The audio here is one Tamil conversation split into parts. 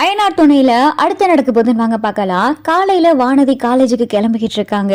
அயனார் துணையில அடுத்து நடக்க போதுன்னு வாங்க பார்க்கலாம். காலையில வானதி காலேஜுக்கு கிளம்பிக்கிட்டு இருக்காங்க.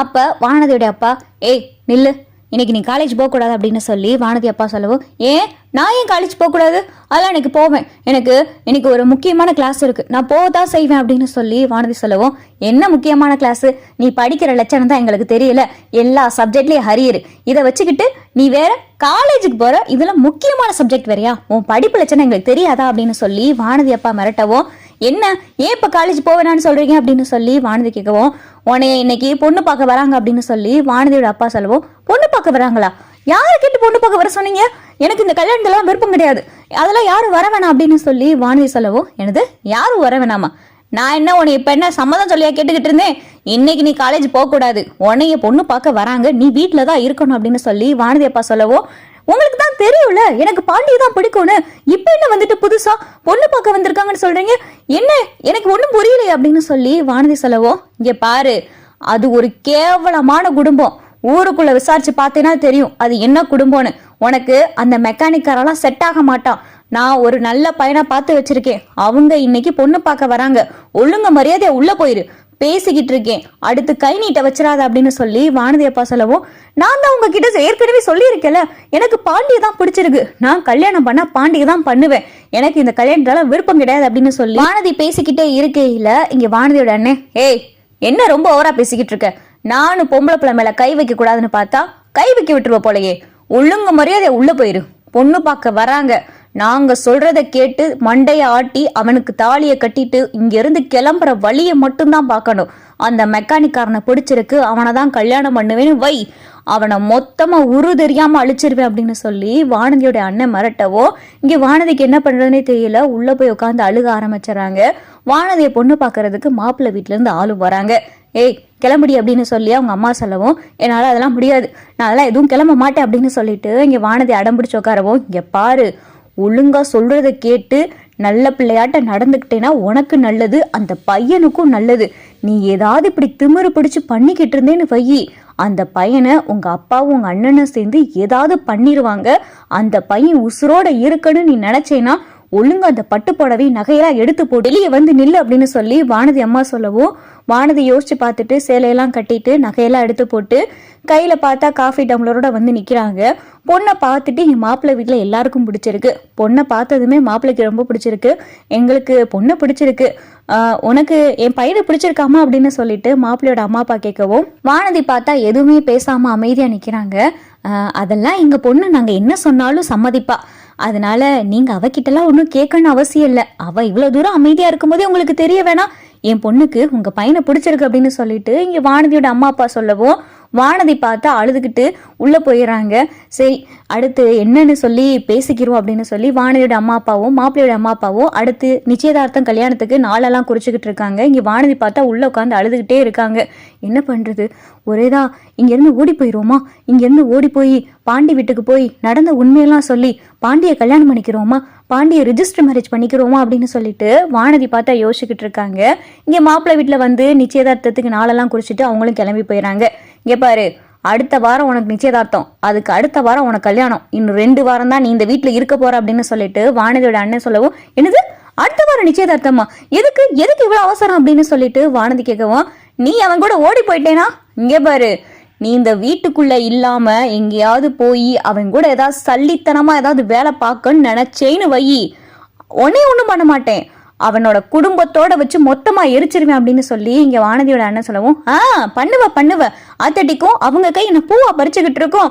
அப்ப வானதியோட அப்பா, ஏய் நில்லு, இன்னைக்கு நீ காலேஜ் போகக்கூடாது அப்படின்னு சொல்லி வானதி அப்பா சொல்லவும், ஏன் நான் ஏன் காலேஜ் போகக்கூடாது, அதெல்லாம் எனக்கு போவேன், எனக்கு இன்னைக்கு ஒரு முக்கியமான கிளாஸ் இருக்கு, நான் போகதான் செய்வேன் அப்படின்னு சொல்லி வானதி சொல்லவும், என்ன முக்கியமான கிளாஸ், நீ படிக்கிற லட்சணம் தான் எங்களுக்கு தெரியல, எல்லா சப்ஜெக்ட்லயும் ஹரியரு, இதை வச்சுக்கிட்டு நீ வேற காலேஜுக்கு போற, இதுல முக்கியமான சப்ஜெக்ட் வேறையா, உன் படிப்பு லட்சணம் எங்களுக்கு தெரியாதா அப்படின்னு சொல்லி வானதி அப்பா மிரட்டவும், என்ன ஏன் இப்ப காலேஜ் போவேனான்னு சொல்றீங்க அப்படின்னு சொல்லி வானதி கேட்கவும், உன்னைய இன்னைக்கு பொண்ணு பார்க்க வராங்க அப்படின்னு சொல்லி வானதியோட அப்பா சொல்லவும், பொண்ணு பார்க்க வராங்களா, யாரை கேட்டு பொண்ணு பார்க்க வர சொன்னீங்க, எனக்கு இந்த கல்யாணத்தெல்லாம் விருப்பம் கிடையாது, அதெல்லாம் யாரும் வர வேணாம் அப்படின்னு சொல்லி வானதி சொல்லவும், எனது யாரும் வர வேணாமா, நான் என்ன உன்னை இப்ப என்ன சம்மதம் சொல்லியா கேட்டுக்கிட்டு இருந்தேன், இன்னைக்கு நீ காலேஜ் போக கூடாது, உன்னைய பொண்ணு பார்க்க வராங்க, நீ வீட்டுல தான் இருக்கணும் அப்படின்னு சொல்லி வானதி அப்பா சொல்லவும், உங்களுக்கு தான் தெரியும்ல எனக்கு பாண்டியை தான் பிடிக்கும்னு, இப்ப என்ன வந்துட்டு புதுசா பொண்ணு பார்க்க வந்திருக்காங்கன்னு சொல்றீங்க, என்ன எனக்கு ஒண்ணும் புரியலையே அப்படின்னு சொல்லி வானதி சொல்லவும், இங்க பாரு, அது ஒரு கேவலமான குடும்பம், ஊருக்குள்ள விசாரிச்சு பார்த்தேன்னா தெரியும் அது என்ன குடும்பம்னு, உனக்கு அந்த மெக்கானிக்கரெல்லாம் செட் ஆக மாட்டான், நான் ஒரு நல்ல பையனா பார்த்து வச்சிருக்கேன், அவங்க இன்னைக்கு பொண்ணு பார்க்க வராங்க, ஒழுங்க மரியாதையா உள்ள போயிரு, பேசிக்கிட்டு இருக்கேன், அடுத்து கை நீட்ட வச்சிடாத அப்படின்னு சொல்லி வானதி அப்பா சொல்லவும், நான் தான் உங்ககிட்ட ஏற்கனவே சொல்லியிருக்கேன்ல, எனக்கு பாண்டியை தான் பிடிச்சிருக்கு, நான் கல்யாணம் பண்ணா பாண்டியை தான் பண்ணுவேன், எனக்கு இந்த கல்யாணத்தால விருப்பம் கிடையாது அப்படின்னு சொல்லி வானதி பேசிக்கிட்டே இருக்கையில இங்க வானதியோட அண்ணே, ஏய் என்ன ரொம்ப ஓவரா பேசிக்கிட்டு இருக்க, நானும் பொம்பளை பிள்ளை மேல கை வைக்க கூடாதுன்னு பார்த்தா கை வைக்க விட்டுருவ போலயே, ஒழுங்கு மரியாதை உள்ள போயிரு, பொண்ணு பார்க்க வராங்க, நாங்க சொல்றத கேட்டு மண்டைய ஆட்டி அவனுக்கு தாலியை கட்டிட்டு இங்க இருந்து கிளம்புற வழியை மட்டும்தான் பார்க்கணும், அந்த மெக்கானிக்காரனை பிடிச்சிருக்கு, அவனை தான் கல்யாணம் பண்ணுவேன்னு வை, அவனை மொத்தமா உரு தெரியாம அழிச்சிருவேன் அப்படின்னு சொல்லி வானதியோட அண்ணன் மிரட்டவோ, இங்க வானதிக்கு என்ன பண்றதுன்னே தெரியல, உள்ள போய் உட்காந்து அழுக ஆரம்பிச்சுறாங்க. வானதியை பொண்ணு பாக்குறதுக்கு மாப்பிள்ளை வீட்டுல இருந்து ஆளும் வராங்க. ஏய் கிளம்புடி அப்படின்னு சொல்லி அவங்க அம்மா சொல்லவும், என்னால அதெல்லாம் முடியாது, நான் அதெல்லாம் எதுவும் கிளம்ப மாட்டேன் அப்படின்னு சொல்லிட்டு இங்க வானதி அடம்பிடிச்சு உட்காரவும், இங்க பாரு, ஒழுங்கா சொல்றத கேட்டு நல்ல பிள்ளையாட்ட நடந்துக்கிட்டேன்னா உனக்கு நல்லது, அந்த பையனுக்கும் நல்லது, நீ ஏதாவது இப்படி திமிரு பிடிச்சு பண்ணிக்கிட்டு இருந்தேன்னு வையி, அந்த பையனை உங்க அப்பாவும் உங்க அண்ணனும் சேர்ந்து ஏதாவது பண்ணிருவாங்க, அந்த பையன் உசுரோட இருக்கணும்னு நீ நினைச்சேன்னா ஒழுங்கு அந்த பட்டு புடவை நகையெல்லாம் எடுத்து போட்டு வெளியே வந்து நில்லு அப்படின்னு சொல்லி வானதி அம்மா சொல்லவும், வானதி யோசிச்சு பார்த்துட்டு சேலையெல்லாம் கட்டிட்டு நகையெல்லாம் எடுத்து போட்டு கையில பார்த்தா காஃபி டம்ளரோட வந்து நிக்கிறாங்க. பொண்ணை பார்த்துட்டு எங்க மாப்பிள்ளை வீட்டுல எல்லாருக்கும் பிடிச்சிருக்கு, பொண்ணை பார்த்ததுமே மாப்பிள்ளைக்கு ரொம்ப பிடிச்சிருக்கு, எங்களுக்கு பொண்ணை பிடிச்சிருக்கு, உனக்கு என் பையனை பிடிச்சிருக்காமா அப்படின்னு சொல்லிட்டு மாப்பிள்ளையோட அம்மா அப்பா கேட்கவும், வானதி பார்த்தா எதுவுமே பேசாம அமைதியா நிக்கிறாங்க. அதெல்லாம் எங்க பொண்ணு நாங்க என்ன சொன்னாலும் சம்மதிப்பா, அதனால நீங்க அவகிட்டலாம் ஒன்றும் கேட்கணும்னு அவசியம் இல்லை, அவ இவ்வளவு தூரம் அமைதியா இருக்கும்போதே உங்களுக்கு தெரிய வேணாம் என் பொண்ணுக்கு உங்க பையனை பிடிச்சிருக்கு அப்படின்னு சொல்லிட்டு இங்க வானதியோட அம்மா அப்பா சொல்லவும், வானதி பார்த்தா அழுதுகிட்டு உள்ள போயிடறாங்க. சரி அடுத்து என்னன்னு சொல்லி பேசிக்கிறோம் அப்படின்னு சொல்லி வானதியோட அம்மா அப்பாவும் மாப்பிள்ளையோட அம்மா அப்பாவும் அடுத்து நிச்சயதார்த்தம் கல்யாணத்துக்கு நாளெல்லாம் குறிச்சுக்கிட்டு இருக்காங்க. இங்க வானதி பார்த்தா உள்ள உட்காந்து அழுதுகிட்டே இருக்காங்க. என்ன பண்றது, ஒரேதான் இங்கிருந்து ஓடி போயிடுவோமா, இங்கிருந்து ஓடி போய் பாண்டி வீட்டுக்கு போய் நடந்த உண்மையெல்லாம் சொல்லி பாண்டியை கல்யாணம் பண்ணிக்கிறோமா, பாண்டியை ரிஜிஸ்டர் மேரேஜ் பண்ணிக்கிறோமா அப்படின்னு சொல்லிட்டு வானதி பார்த்தா யோசிச்சுக்கிட்டு இருக்காங்க. இங்க மாப்பிள்ளை வீட்டுல வந்து நிச்சயதார்த்தத்துக்கு நாளெல்லாம் குறிச்சிட்டு அவங்களும் கிளம்பி போயிடறாங்க. இங்க பாரு, அடுத்த வாரம் உனக்கு நிச்சயதார்த்தம், அதுக்கு அடுத்த வாரம் உனக்கு கல்யாணம், இன்னும் 2 வாரம் தான் நீ இந்த வீட்டுல இருக்க போற அப்படின்னு சொல்லிட்டு வானதியோட அண்ணன் சொல்லவும், என்னது அடுத்த வாரம் நிச்சயதார்த்தமா, எதுக்கு எதுக்கு இவ்வளவு அவசரம் அப்படின்னு சொல்லிட்டு வானதி கேட்கவும், நீ அவன் கூட ஓடி போயிட்டேனா, இங்க பாரு, நீ இந்த வீட்டுக்குள்ள இல்லாம எங்கேயாவது போய் அவன் கூட ஏதாவது சல்லித்தனமா ஏதாவது வேலை பார்க்கன்னு நினைச்சேன்னு வை, உன்னே ஒண்ணும் பண்ண மாட்டேன், அவனோட குடும்பத்தோட வச்சு மொத்தமா எரிச்சிருவேன் அப்படின்னு சொல்லி இங்க வானதியோட அண்ணன் சொல்லவும், பண்ணுவ அத்தட்டிக்கும் அவங்க கை என்ன பூவா பறிச்சுக்கிட்டு இருக்கோம்,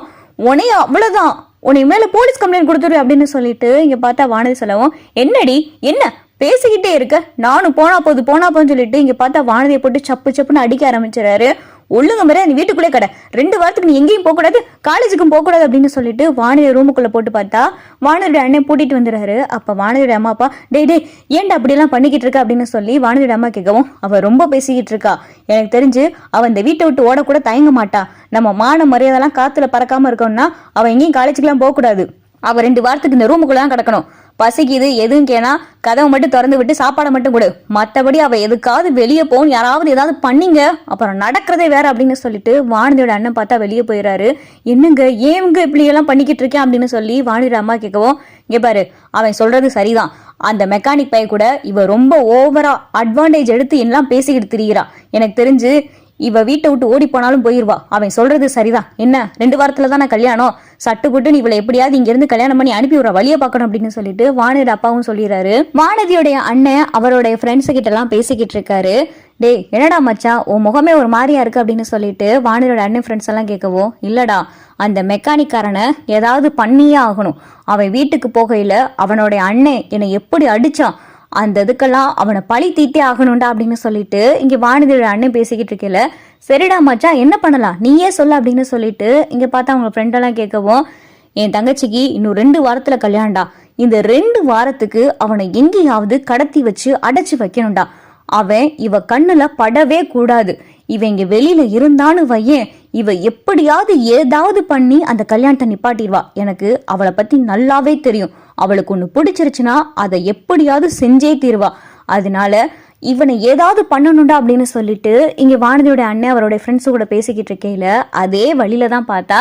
உனைய அவ்வளவுதான், உன்னை மேல போலீஸ் கம்ப்ளைண்ட் கொடுத்துரு அப்படின்னு சொல்லிட்டு இங்க பார்த்தா வானதி சொல்லவும், என்னடி என்ன பேசிக்கிட்டே இருக்க, நானும் போனா போதுன்னு சொல்லிட்டு இங்க பார்த்தா வானதியை போட்டு சப்பு சப்புன்னு அடிக்க ஆரம்பிச்சிடறாரு. ஒழுங்கு முறை நீ வீட்டுக்குள்ளே கடை, 2 வாரத்துக்கு நீ எங்கேயும் போகக்கூடாது, காலேஜுக்கும் போகக்கூடாது அப்படின்னு சொல்லிட்டு வானதியை ரூமுக்குள்ள போட்டு பார்த்தா வானதியோட அண்ணன் பூட்டிட்டு வந்துடுறாரு. அப்ப வானதியோட அம்மா அப்பா, டே ஏன்டா அப்படியெல்லாம் பண்ணிக்கிட்டு இருக்க அப்படின்னு சொல்லி வானதியோட அம்மா கேட்கவும், அவ ரொம்ப பேசிக்கிட்டு இருக்கா, எனக்கு தெரிஞ்சு அவ இந்த வீட்டை விட்டு ஓடக்கூட தயங்க மாட்டா, நம்ம மான மரியாதைலாம் காத்துல பறக்காம இருக்கோம்னா அவ எங்கேயும் காலேஜுக்குலாம் போகக்கூடாது, அவ 2 வாரத்துக்கு இந்த ரூமுக்குள்ள தான் கிடக்கணும், பசிக்குது எதுவும் கேனா கதவை மட்டும் திறந்து விட்டு சாப்பாடை மட்டும் கொடு, மற்றபடி அவ எதுக்காவது வெளியே போகணும் யாராவது ஏதாவது பண்ணீங்க அப்புறம் நடக்கிறதே வேற அப்படின்னு சொல்லிட்டு வானதியோட அண்ணன் பார்த்தா வெளியே போயிடறாரு. என்னங்க ஏங்க இப்படி எல்லாம் பண்ணிக்கிட்டு இருக்கேன் அப்படின்னு சொல்லி வானதியோட அம்மா கேட்கவும், இங்க பாரு அவன் சொல்றது சரிதான், அந்த மெக்கானிக் பைய கூட இவ ரொம்ப ஓவரா அட்வான்டேஜ் எடுத்து எல்லாம் பேசிக்கிட்டு திரிகிறா, எனக்கு தெரிஞ்சு இவ வீட்டை விட்டு ஓடி போனாலும் போயிருவா, அவன் சொல்றது சரிதான், என்ன 2 வாரத்துல தானே கல்யாணம், சட்டுப்புட்டு நீ இவளை எப்படியாவது இங்க இருந்து கல்யாணம் பண்ணி அனுப்பி விடுற வழியை பார்க்கணும் அப்படின்னு சொல்லிட்டு வானதியோட அப்பாவும் சொல்லிடுறாரு. வானதியோடைய அண்ணன் அவருடைய ஃப்ரெண்ட்ஸ் கிட்ட எல்லாம் பேசிக்கிட்டு இருக்காரு. டேய் என்னடா மச்சான் உன் முகமே ஒரு மாதிரியா இருக்கு அப்படின்னு சொல்லிட்டு வானதியோட அண்ணன் ஃப்ரெண்ட்ஸ் எல்லாம் கேட்கவும், இல்லடா அந்த மெக்கானிக்காரனை ஏதாவது பண்ணியே ஆகணும், அவன் வீட்டுக்கு போகையில அவனுடைய அண்ணன் என்னை எப்படி அடிச்சான், அந்த இதுக்கெல்லாம் அவனை பழி தீட்டே ஆகணும்டா அப்படின்னு சொல்லிட்டு இங்க வானதியோட அண்ணன் பேசிக்கிட்டு இருக்கல. சரிடா மச்சான் என்ன பண்ணலாம் நீயே சொல்ல அப்படின்னு சொல்லிட்டு இங்க பார்த்தா அவங்க ஃப்ரெண்டெல்லாம் கேட்கவும், என் தங்கச்சிக்கு இன்னும் 2 வாரத்துல கல்யாணம்டா, இந்த 2 வாரத்துக்கு அவனை எங்கேயாவது கடத்தி வச்சு அடைச்சு வைக்கணும்டா, அவன் இவ கண்ணுல படவே கூடாது, இவன் இங்க வெளியில இருந்தான்னு வையேன் இவ எப்படியாவது ஏதாவது பண்ணி அந்த கல்யாணத்தை நிப்பாட்டிடுவா, எனக்கு அவளை பத்தி நல்லாவே தெரியும், அவளுக்கு ஒண்ணு பிடிச்சிருச்சுன்னா அதை எப்படியாவது செஞ்சே தீருவா, அதனால இவனை ஏதாவது பண்ணணும்டா அப்படின்னு சொல்லிட்டு இங்க வானதியோட அண்ணன் அவருடைய ஃப்ரெண்ட்ஸு கூட பேசிக்கிட்டு இருக்கையில அதே வழியில தான் பார்த்தா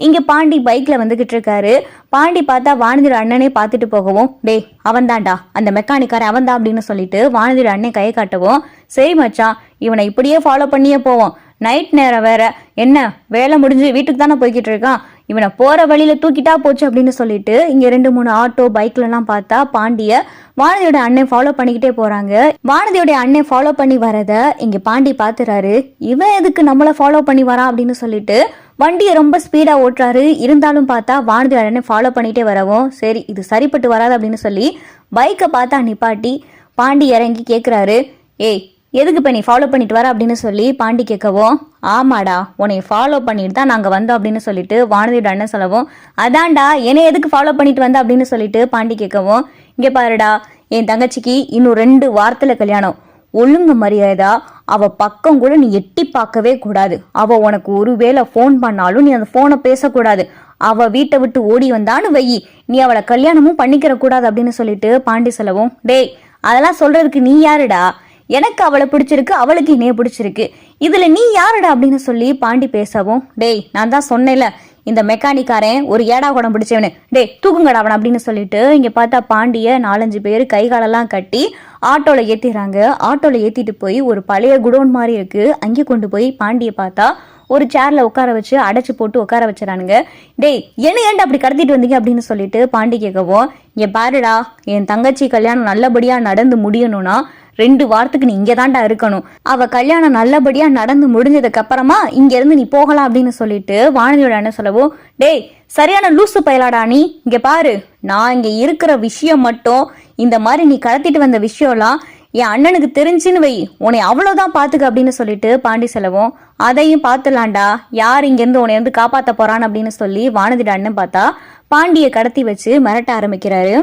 இங்க பாண்டி பைக்ல வந்துகிட்டு இருக்காரு. பாண்டி பார்த்தா வானதியோட அண்ணனே பார்த்துட்டு போகவும், டேய் அவன் தான்டா அந்த மெக்கானிக்காரன் அவன் தான் அப்படின்னு சொல்லிட்டு வானதியோட அண்ணன் கையை காட்டவும், சரி மச்சான் இவனை இப்படியே ஃபாலோ பண்ணியே போவோம், நைட் நேரம் வேற, என்ன வேலை முடிஞ்சு வீட்டுக்கு தானே போய்கிட்டு இருக்கான், இவனை போற வழியில தூக்கிட்டா போச்சு அப்படின்னு சொல்லிட்டு இங்க 2-3 ஆட்டோ பைக்ல எல்லாம் பார்த்தா பாண்டிய வானதியோட அண்ணன் ஃபாலோ பண்ணிக்கிட்டே போறாங்க. வானதியோட அண்ணன் ஃபாலோ பண்ணி வரத இங்க பாண்டி பாத்துறாரு. இவன் எதுக்கு நம்மள ஃபாலோ பண்ணி வரான் அப்படின்னு சொல்லிட்டு வண்டியை ரொம்ப ஸ்பீடா ஓட்டுறாரு. இருந்தாலும் பார்த்தா வானதியோட அண்ணன் ஃபாலோ பண்ணிட்டே வரவும், சரி இது சரிப்பட்டு வராது அப்படின்னு சொல்லி பைக்கை பார்த்தா நிப்பாட்டி பாண்டி இறங்கி கேக்குறாரு, ஏய் எதுக்கு இப்போ நீ ஃபாலோ பண்ணிட்டு வர அப்படின்னு சொல்லி பாண்டி கேட்கவும், ஆமாடா உன்னை ஃபாலோ பண்ணிட்டு தான் நாங்கள் வந்தோம் அப்படின்னு சொல்லிட்டு வானதியோட அண்ணன் சொல்லவும், அதான்டா என்னை எதுக்கு ஃபாலோ பண்ணிட்டு வந்த அப்படின்னு சொல்லிட்டு பாண்டி கேட்கவும், இங்கே பாருடா என் தங்கச்சிக்கு இன்னும் 2 வாரத்தில் கல்யாணம், ஒழுங்கு மரியாதா அவ பக்கம் கூட நீ எட்டி பார்க்கவே கூடாது, அவ உனக்கு ஒருவேளை ஃபோன் பண்ணாலும் நீ அந்த ஃபோனை பேசக்கூடாது, அவ வீட்டை விட்டு ஓடி வந்தான்னு வையி நீ அவளை கல்யாணமும் பண்ணிக்கிற கூடாது அப்படின்னு சொல்லிட்டு பாண்டி சொல்லவும், டேய் அதெல்லாம் சொல்றதுக்கு நீ யாருடா, எனக்கு அவளை பிடிச்சிருக்கு அவளுக்கு என்னைய பிடிச்சிருக்கு, இதுல நீ யாருடா அப்படின்னு சொல்லி பாண்டி பேசவும், டேய் நான் தான் சொன்னேன்ல இந்த மெக்கானிக்காரன் ஒரு ஏடா குடம் பிடிச்சவனு, டேய் தூக்குங்கடா அவன் அப்படின்னு சொல்லிட்டு இங்க பார்த்தா பாண்டிய 4-5 பேர் கை காலெல்லாம் கட்டி ஆட்டோல ஏத்திடுறாங்க. ஆட்டோல ஏத்திட்டு போய் ஒரு பழைய குடோன் மாதிரி இருக்கு, அங்கே கொண்டு போய் பாண்டிய பார்த்தா ஒரு சேர்ல உட்கார வச்சு அடைச்சு போட்டு உட்கார வச்சுறானுங்க. டேய் என்ன ஏன்டா அப்படி கடத்திட்டு வந்தீங்க அப்படின்னு சொல்லிட்டு பாண்டி கேட்கவும், இங்க பாருடா என் தங்கச்சி கல்யாணம் நல்லபடியா நடந்து முடியணும்னா 2 வாரத்துக்கு நீ இங்கதான்டா இருக்கணும், அவ கல்யாணம் நல்லபடியா நடந்து முடிஞ்சதுக்கு அப்புறமா இங்க இருந்து நீ போகலாம் அப்படின்னு சொல்லிட்டு வானதியோட அண்ணன் சொல்லவும், டேய் சரியான லூசு பயலாடா நீ, இங்க பாரு நான் இங்க இருக்கிற விஷயம் மட்டும் இந்த மாதிரி நீ கடத்திட்டு வந்த விஷயம்லாம் என் அண்ணனுக்கு தெரிஞ்சுன்னு வை உன்னை அவ்வளவுதான் பாத்துக்க அப்படின்னு சொல்லிட்டு பாண்டி செல்லவும், அதையும் பார்த்துலாண்டா யார் இங்க இருந்து உன்னை வந்து காப்பாத்த போறான் அப்படின்னு சொல்லி வானதியோட அண்ணன் பார்த்தா பாண்டியை கடத்தி வச்சு மிரட்ட ஆரம்பிக்கிறாரு.